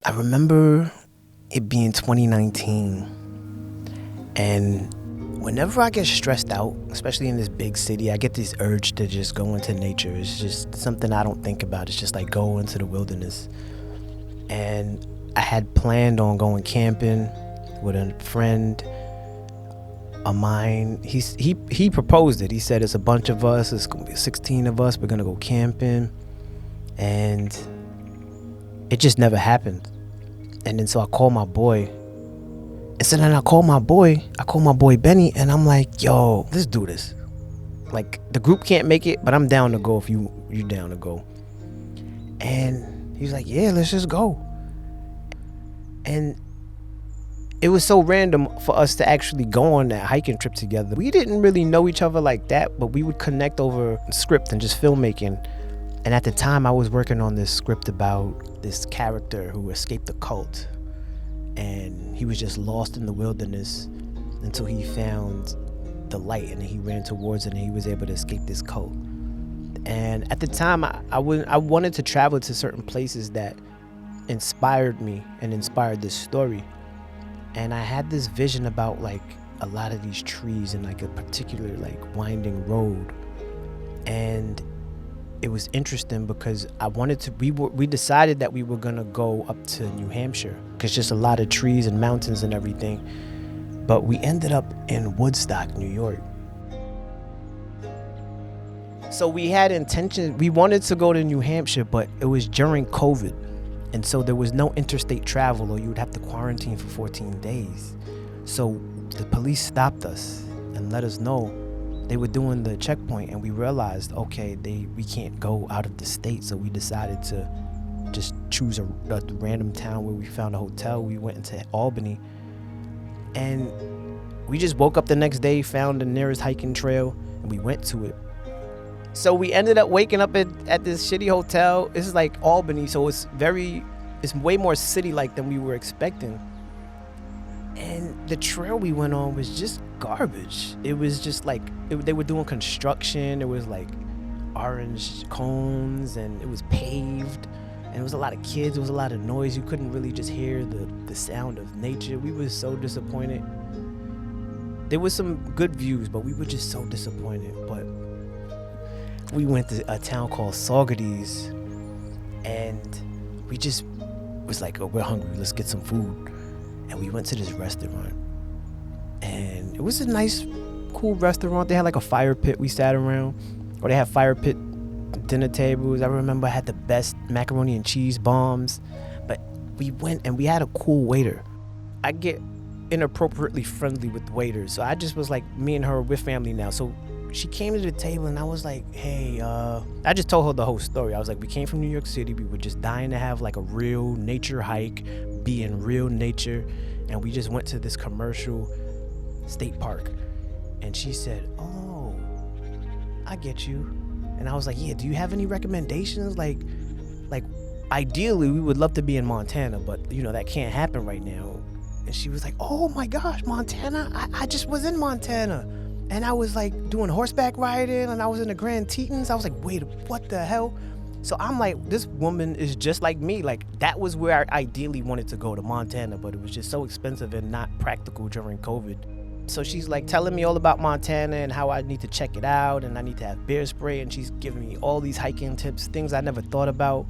I remember it being 2019, and whenever I get stressed out, especially in this big city, I get this urge to just go into nature. It's just something I don't think about. It's just like go into the wilderness. And I had planned on going camping with a friend of mine. He proposed it. He said it's a bunch of us. It's gonna be 16 of us. We're gonna go camping, and it just never happened. And then so I called my boy. And so then I called my boy Benny, and I'm like, yo, let's do this. Like, the group can't make it, but I'm down to go if you down to go. And he's like, yeah, let's just go. And it was so random for us to actually go on that hiking trip together. We didn't really know each other like that, but we would connect over script and just filmmaking. And at the time, I was working on this script about this character who escaped the cult. And he was just lost in the wilderness until he found the light, and he ran towards it, and he was able to escape this cult. And at the time, I wanted to travel to certain places that inspired me and inspired this story. And I had this vision about like a lot of these trees and like a particular like winding road. And it was interesting because we decided that we were gonna go up to New Hampshire because just a lot of trees and mountains and everything. But we ended up in Woodstock, New York. So we had intention, we wanted to go to New Hampshire, but it was during COVID. And so there was no interstate travel, or you would have to quarantine for 14 days. So the police stopped us and let us know they were doing the checkpoint, and we realized, okay, we can't go out of the state. So we decided to just choose a random town where we found a hotel. We went into Albany, and we just woke up the next day, found the nearest hiking trail, and we went to it. So we ended up waking up at this shitty hotel. This is like Albany, so it's way more city-like than we were expecting. And the trail we went on was just garbage. It was just like, they were doing construction. It was like orange cones, and it was paved. And it was a lot of kids. There was a lot of noise. You couldn't really just hear the sound of nature. We were so disappointed. There was some good views, but we were just so disappointed. But we went to a town called Cicadas, and we just was like, oh, we're hungry. Let's get some food. And we went to this restaurant, and it was a nice, cool restaurant. They had like a fire pit we sat around, or they had fire pit dinner tables. I remember I had the best macaroni and cheese bombs. But we went, and we had a cool waiter. I get inappropriately friendly with waiters, so I just was like, me and her, we're family now. So she came to the table, and I was like, hey, I just told her the whole story. I was like, we came from New York City. We were just dying to have like a real nature hike, be in real nature. And we just went to this commercial state park. And she said, oh, I get you. And I was like, yeah, do you have any recommendations? Like ideally, we would love to be in Montana, but you know, that can't happen right now. And she was like, oh my gosh, Montana? I just was in Montana. And I was like doing horseback riding, and I was in the Grand Tetons. I was like, wait, what the hell? So I'm like, this woman is just like me. Like, that was where I ideally wanted to go, to Montana, but it was just so expensive and not practical during COVID. So she's like telling me all about Montana and how I need to check it out, and I need to have bear spray, and she's giving me all these hiking tips, things I never thought about.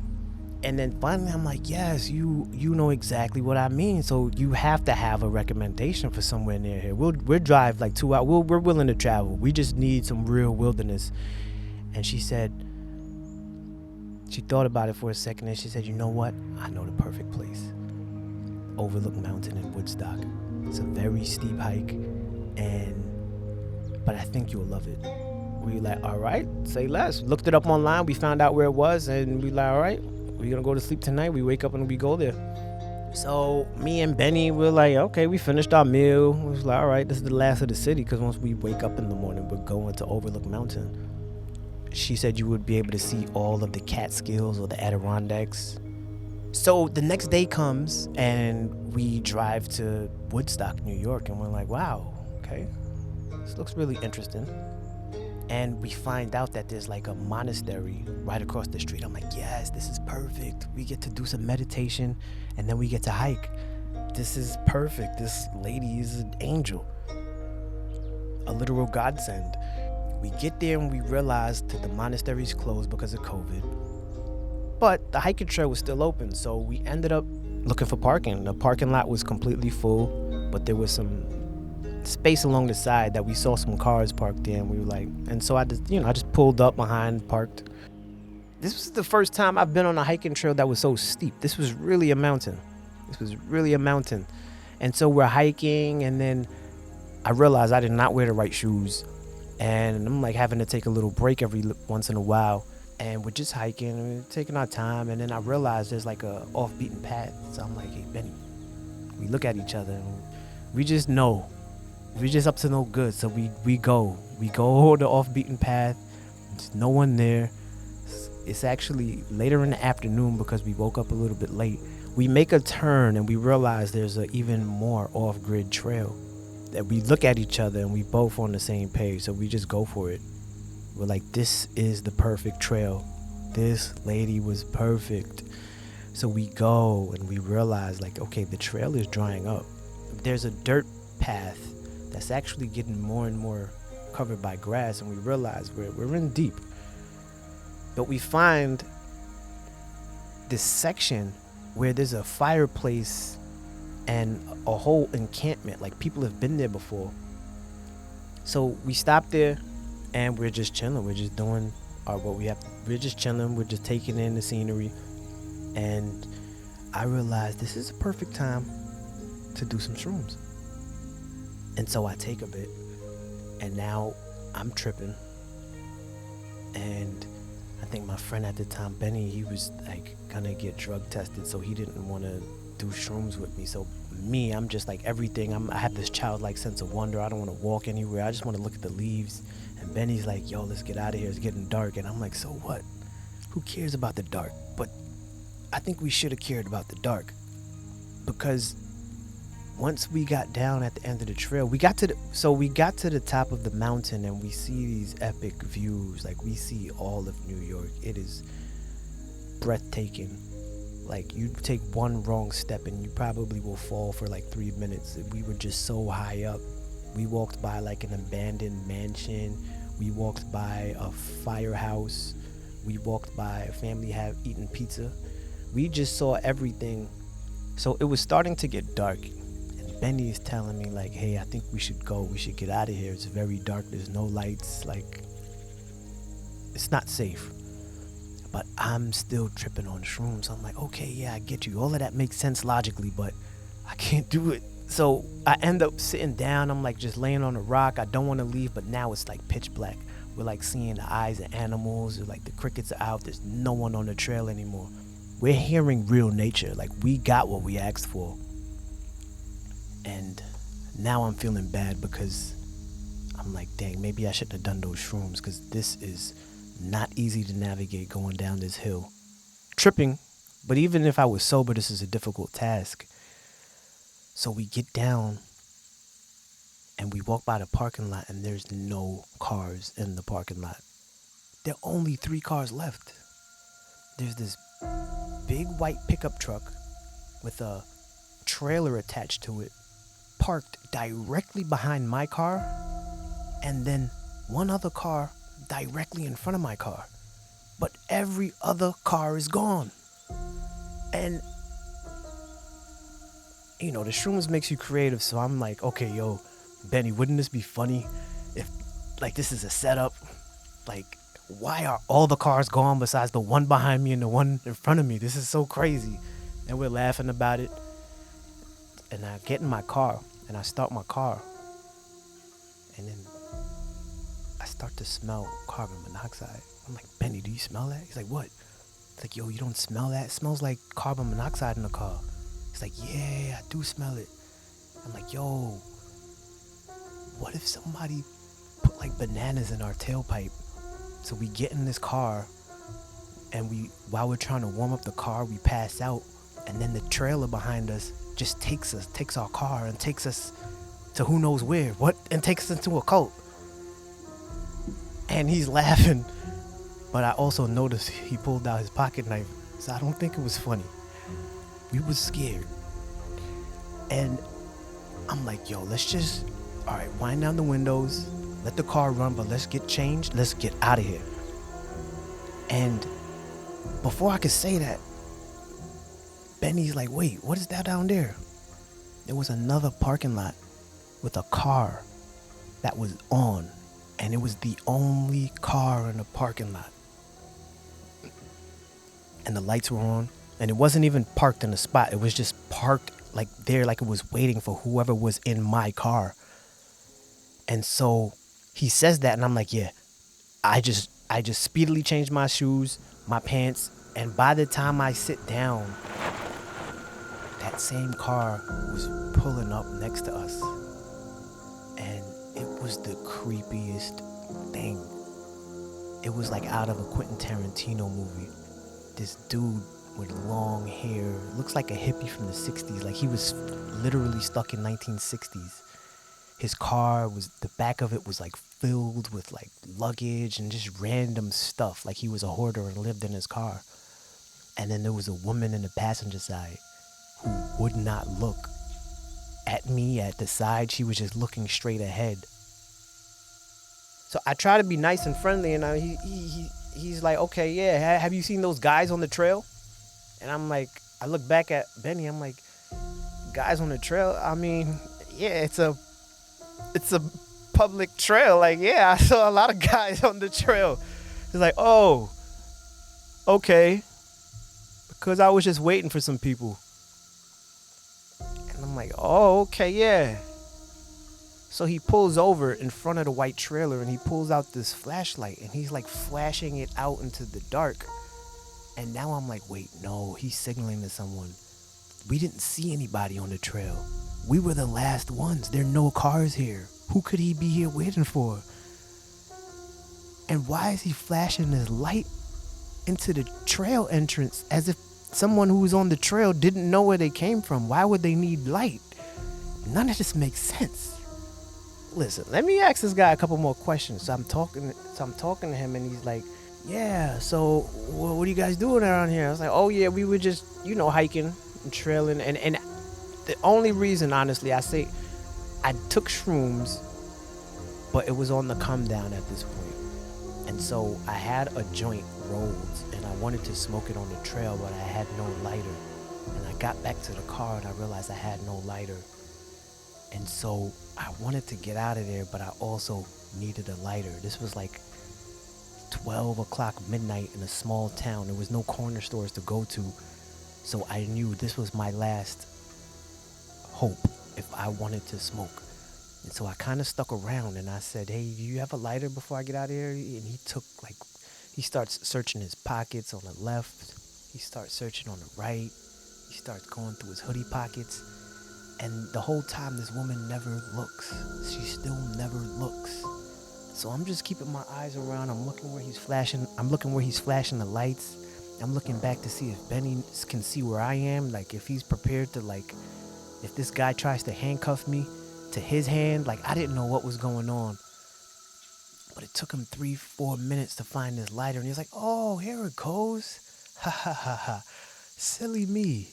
And then finally I'm like, yes, you know exactly what I mean. So you have to have a recommendation for somewhere near here. We'll drive like 2 hours. We're willing to travel. We just need some real wilderness. And she said, she thought about it for a second, and she said, you know what? I know the perfect place. Overlook Mountain in Woodstock. It's a very steep hike, but I think you'll love it. We were like, all right, say less. Looked it up online. We found out where it was, and we like, all right, we're gonna go to sleep tonight. We wake up and we go there. So me and Benny were like, okay, we finished our meal. We was like, all right, this is the last of the city, because once we wake up in the morning, we're going to Overlook Mountain. She said you would be able to see all of the Catskills or the Adirondacks. So the next day comes, and we drive to Woodstock, New York, and we're like, wow, okay, this looks really interesting. And we find out that there's like a monastery right across the street. I'm like, yes, this is perfect. We get to do some meditation and then we get to hike. This is perfect. This lady is an angel, a literal godsend. We get there and we realize that the monastery's closed because of COVID, but the hiking trail was still open. So we ended up looking for parking. The parking lot was completely full, but there was some space along the side that we saw some cars parked there, and we were like, and so I just pulled up behind, parked. This was the first time I've been on a hiking trail that was so steep. This was really a mountain. And so we're hiking, and then I realized I did not wear the right shoes, and I'm like having to take a little break every once in a while, and we're just hiking and we're taking our time, and then I realized there's like a off-beaten path. So I'm like, hey Benny, we look at each other and we just know we're just up to no good. So we go the off-beaten path. There's no one there. It's actually later in the afternoon because we woke up a little bit late. We make a turn and we realize there's an even more off-grid trail. That we look at each other and we both on the same page, so we just go for it. We're like, this is the perfect trail. This lady was perfect. So we go and we realize, like, okay, the trail is drying up. There's a dirt path that's actually getting more and more covered by grass, and we realize we're in deep. But we find this section where there's a fireplace and a whole encampment, like people have been there before. So we stop there and we're just chilling. We're just doing what we have. We're just chilling. We're just taking in the scenery. And I realized this is a perfect time to do some shrooms. And so I take a bit, and now I'm tripping. And I think my friend at the time, Benny, he was like gonna get drug tested, so he didn't want to do shrooms with me. So me, I'm just like everything. I have this childlike sense of wonder. I don't want to walk anywhere. I just want to look at the leaves. And Benny's like, yo, let's get out of here. It's getting dark. And I'm like, so what? Who cares about the dark? But I think we should have cared about the dark, because once we got down at the end of the trail, we got to the top of the mountain, and we see these epic views. Like, we see all of New York. It is breathtaking. Like, you take one wrong step and you probably will fall for like 3 minutes. We were just so high up. We walked by like an abandoned mansion. We walked by a firehouse. We walked by a family eating pizza. We just saw everything. So it was starting to get dark. And Benny is telling me like, hey, I think we should go. We should get out of here. It's very dark. There's no lights. Like, it's not safe. But I'm still tripping on shrooms. I'm like, okay, yeah, I get you. All of that makes sense logically, but I can't do it. So I end up sitting down. I'm like just laying on a rock. I don't want to leave, but now it's like pitch black. We're like seeing the eyes of animals. Like the crickets are out. There's no one on the trail anymore. We're hearing real nature. Like, we got what we asked for. And now I'm feeling bad because I'm like, dang, maybe I shouldn't have done those shrooms, because this is not easy to navigate going down this hill. Tripping, but even if I was sober, this is a difficult task. So we get down and we walk by the parking lot, and there's no cars in the parking lot. There are only 3 cars left. There's this big white pickup truck with a trailer attached to it, parked directly behind my car, and then one other car directly in front of my car. But every other car is gone. And you know, the shrooms makes you creative, so I'm like, okay, yo, Benny, wouldn't this be funny if, like, this is a setup? Like, why are all the cars gone besides the one behind me and the one in front of me? This is so crazy. And we're laughing about it. And I get in my car, and I start my car. And then I start to smell carbon monoxide. I'm like, Benny, do you smell that? He's like, what? It's like, yo, you don't smell that? It smells like carbon monoxide in the car. He's like, yeah, I do smell it. I'm like, yo, what if somebody put like bananas in our tailpipe? So we get in this car, and while we're trying to warm up the car, we pass out, and then the trailer behind us just takes our car and takes us to who knows where, and takes us into a cult. And he's laughing. But I also noticed he pulled out his pocket knife. So I don't think it was funny. We was scared. And I'm like, yo, let's just, all right, wind down the windows. Let the car run, but let's get changed. Let's get out of here. And before I could say that, Benny's like, wait, what is that down there? There was another parking lot with a car that was on. And it was the only car in the parking lot. And the lights were on. And it wasn't even parked in a spot. It was just parked like there, like it was waiting for whoever was in my car. And so he says that, and I'm like, yeah. I just speedily changed my shoes, my pants, and by the time I sit down, that same car was pulling up next to us. And it was the creepiest thing. It was like out of a Quentin Tarantino movie. This dude with long hair, looks like a hippie from the 60s, like he was literally stuck in 1960s. His car was, the back of it was like filled with like luggage and just random stuff, like he was a hoarder and lived in his car. And then there was a woman in the passenger side who would not look at me at the side. She was just looking straight ahead. So I try to be nice and friendly, and he's like, okay, yeah, have you seen those guys on the trail? And I'm like, I look back at Benny, I'm like, guys on the trail? I mean, yeah, it's a public trail. Like, yeah, I saw a lot of guys on the trail. He's like, oh, okay. Because I was just waiting for some people. And I'm like, oh, okay, yeah. So he pulls over in front of the white trailer and he pulls out this flashlight and he's like flashing it out into the dark. And now I'm like, wait, no, he's signaling to someone. We didn't see anybody on the trail. We were the last ones. There are no cars here. Who could he be here waiting for? And why is he flashing his light into the trail entrance as if someone who was on the trail didn't know where they came from? Why would they need light? None of this makes sense. Listen, let me ask this guy a couple more questions. So I'm talking to him and he's like, yeah, so what are you guys doing around here? I was like, oh yeah, we were just, hiking and trailing. And the only reason, honestly, I say I took shrooms, but it was on the come down at this point. And so I had a joint rolled and I wanted to smoke it on the trail, but I had no lighter. And I got back to the car and I realized I had no lighter. And so I wanted to get out of there, but I also needed a lighter. This was like 12 o'clock midnight in a small town. There was no corner stores to go to. So I knew this was my last hope if I wanted to smoke. And so I kind of stuck around and I said, hey, do you have a lighter before I get out of here? And he starts searching his pockets on the left. He starts searching on the right. He starts going through his hoodie pockets. And the whole time, this woman never looks. She still never looks. So I'm just keeping my eyes around. I'm looking where he's flashing. I'm looking where he's flashing the lights. I'm looking back to see if Benny can see where I am. Like, if he's prepared to, if this guy tries to handcuff me to his hand. Like, I didn't know what was going on. But it took him 3-4 minutes to find his lighter. And he was like, oh, here it goes. Ha, ha, ha, ha. Silly me.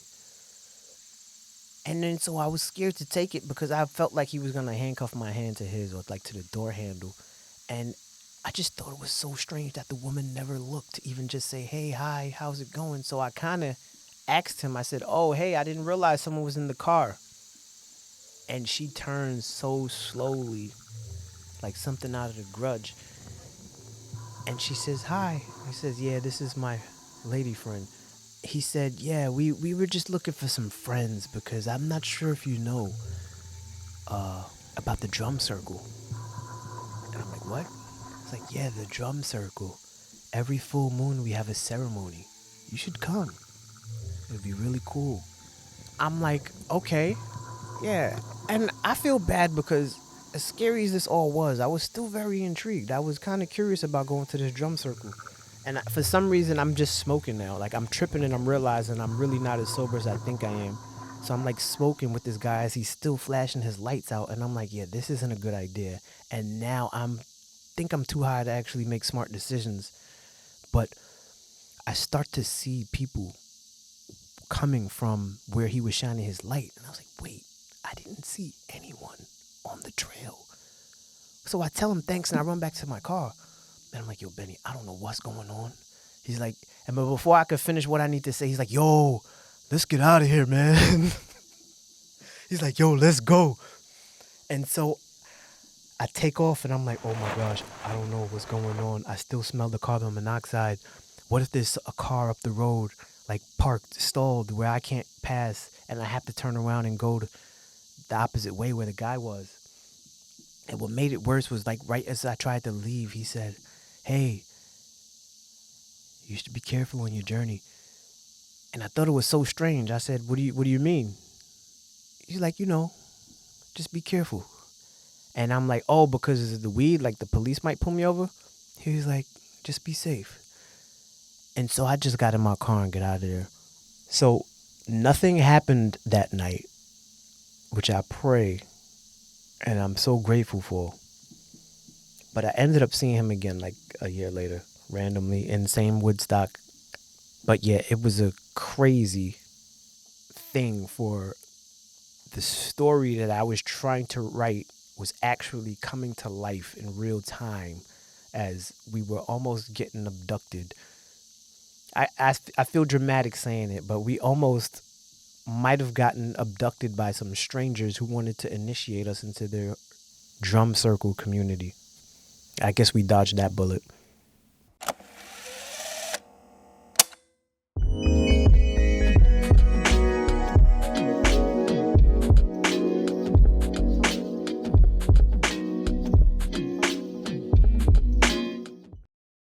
And then so I was scared to take it because I felt like he was going to handcuff my hand to his or to the door handle. And I just thought it was so strange that the woman never looked to even just say, hey, hi, how's it going? So I kind of asked him, I said, oh, hey, I didn't realize someone was in the car. And she turns so slowly, like something out of The Grudge. And she says, hi. He says, yeah, this is my lady friend. He said, yeah, we were just looking for some friends because I'm not sure if you know about the drum circle. And I'm like, what? It's like, yeah, the drum circle. Every full moon we have a ceremony. You should come. It would be really cool. I'm like, okay, yeah. And I feel bad because as scary as this all was, I was still very intrigued. I was kind of curious about going to this drum circle. And for some reason, I'm just smoking now. Like, I'm tripping and I'm realizing I'm really not as sober as I think I am. So I'm, smoking with this guy as he's still flashing his lights out. And I'm like, yeah, this isn't a good idea. And now I'm think I'm too high to actually make smart decisions. But I start to see people coming from where he was shining his light. And I was like, wait, I didn't see anyone on the trail. So I tell him thanks and I run back to my car. And I'm like, yo, Benny, I don't know what's going on. He's like, and but before I could finish what I need to say, he's like, yo, let's get out of here, man. He's like, yo, let's go. And so I take off and I'm like, oh my gosh, I don't know what's going on. I still smell the carbon monoxide. What if there's a car up the road, like parked, stalled, where I can't pass and I have to turn around and go the opposite way where the guy was? And what made it worse was, like, right as I tried to leave, he said, hey, you should be careful on your journey. And I thought it was so strange. I said, what do you mean? He's like, just be careful. And I'm like, oh, because of the weed, like the police might pull me over? He was like, just be safe. And so I just got in my car and get out of there. So nothing happened that night, which I pray and I'm so grateful for. But I ended up seeing him again like a year later, randomly, in the same Woodstock. But yeah, it was a crazy thing for the story that I was trying to write was actually coming to life in real time as we were almost getting abducted. I feel dramatic saying it, but we almost might have gotten abducted by some strangers who wanted to initiate us into their drum circle community. I guess we dodged that bullet.